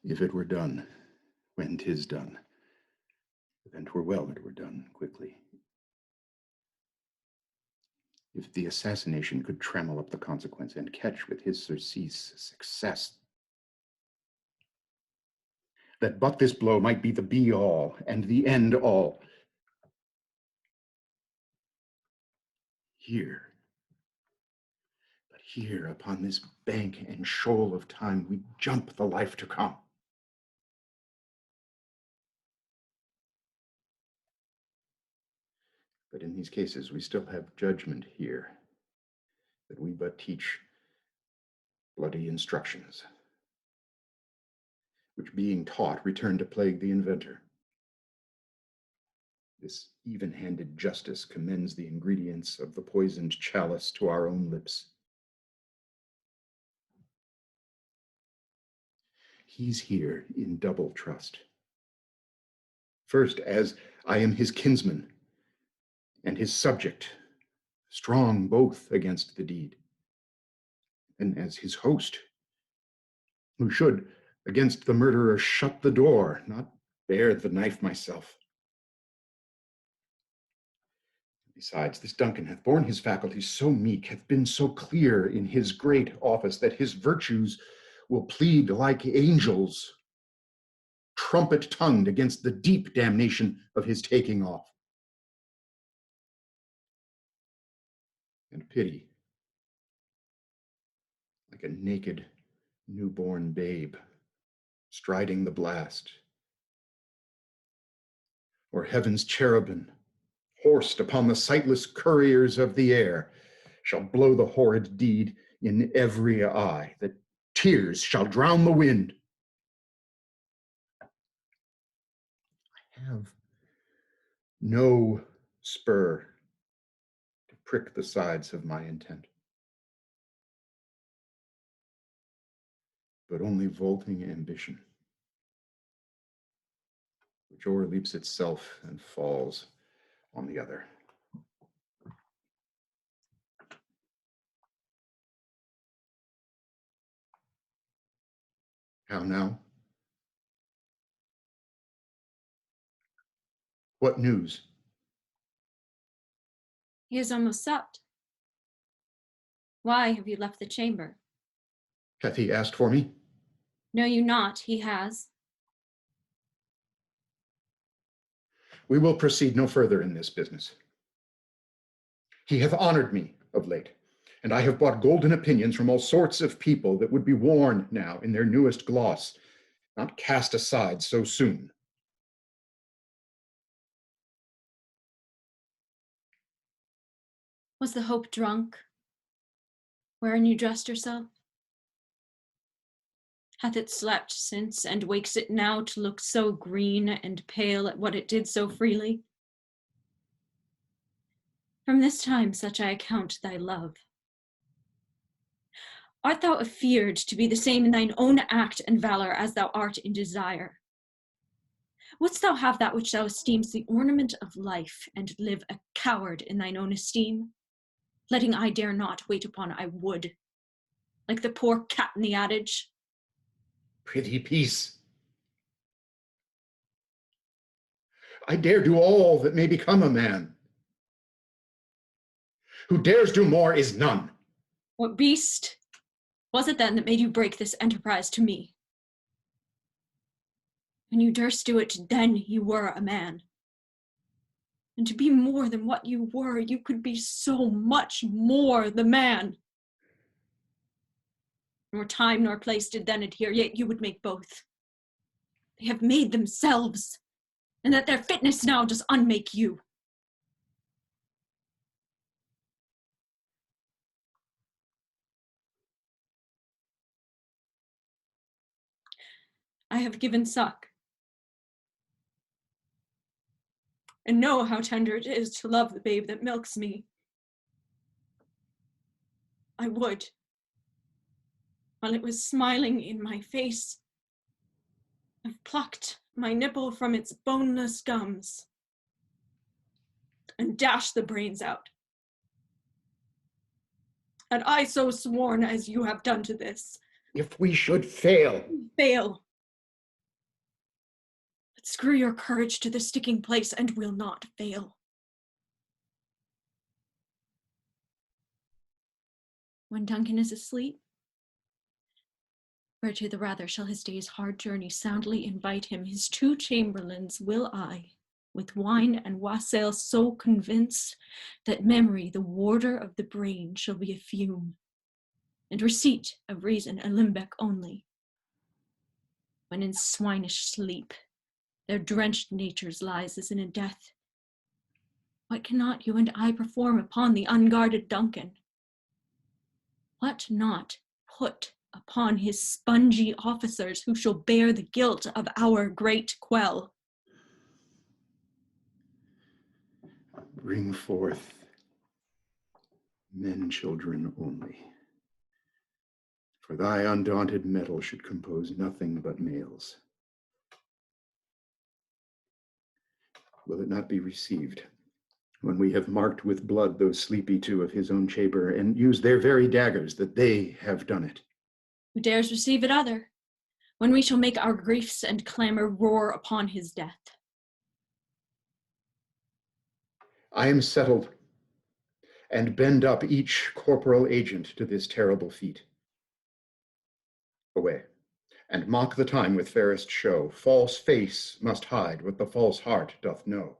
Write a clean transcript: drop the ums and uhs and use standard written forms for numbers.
If it were done, when 'tis done, then 'twere well it were done quickly. If the assassination could trammel up the consequence and catch with his surcease success, that but this blow might be the be-all and the end-all. Here, but here upon this bank and shoal of time, we jump the life to come. But in these cases, we still have judgment here, that we but teach bloody instructions, which being taught return to plague the inventor. This even-handed justice commends the ingredients of the poisoned chalice to our own lips. He's here in double trust. First, as I am his kinsman and his subject, strong both against the deed, and as his host, who should against the murderer shut the door, not bear the knife myself. Besides, this Duncan hath borne his faculties so meek, hath been so clear in his great office, that his virtues will plead like angels, trumpet-tongued against the deep damnation of his taking off. And pity, like a naked newborn babe, striding the blast, or heaven's cherubim, horsed upon the sightless couriers of the air, shall blow the horrid deed in every eye, that tears shall drown the wind. I have no spur to prick the sides of my intent, but only vaulting ambition, which o'erleaps itself and falls on the other. How now? What news? He is almost supped. Why have you left the chamber? Hath he asked for me? Know you not he has? We will proceed no further in this business. He hath honored me of late, and I have bought golden opinions from all sorts of people that would be worn now in their newest gloss, not cast aside so soon. Was the hope drunk, wherein you dressed yourself? Hath it slept since, and wakes it now to look so green and pale at what it did so freely? From this time such I account thy love. Art thou afeared to be the same in thine own act and valor as thou art in desire? Wouldst thou have that which thou esteemest the ornament of life, and live a coward in thine own esteem? Letting I dare not wait upon I would, like the poor cat in the adage. Prithee, peace. I dare do all that may become a man. Who dares do more is none. What beast was it then that made you break this enterprise to me? When you durst do it, then you were a man. And to be more than what you were, you could be so much more the man. Nor time nor place did then adhere, yet you would make both. They have made themselves, and that their fitness now does unmake you. I have given suck, and know how tender it is to love the babe that milks me. I would, while it was smiling in my face, have plucked my nipple from its boneless gums and dashed the brains out. Had I so sworn as you have done to this. If we should fail. Fail. Screw your courage to the sticking place and will not fail. When Duncan is asleep, whereto the rather shall his day's hard journey soundly invite him, his 2 chamberlains will I, with wine and wassail, so convince that memory, the warder of the brain, shall be a fume, and receipt of reason a limbeck only. When in swinish sleep their drenched natures lies as in a death, what cannot you and I perform upon the unguarded Duncan? What not put upon his spongy officers who shall bear the guilt of our great quell? Bring forth men, children only. For thy undaunted mettle should compose nothing but males. Will it not be received when we have marked with blood those sleepy 2 of his own chamber, and used their very daggers that they have done it? Who dares receive it other, when we shall make our griefs and clamor roar upon his death? I am settled, and bend up each corporal agent to this terrible feat. Away, and mock the time with fairest show. False face must hide what the false heart doth know.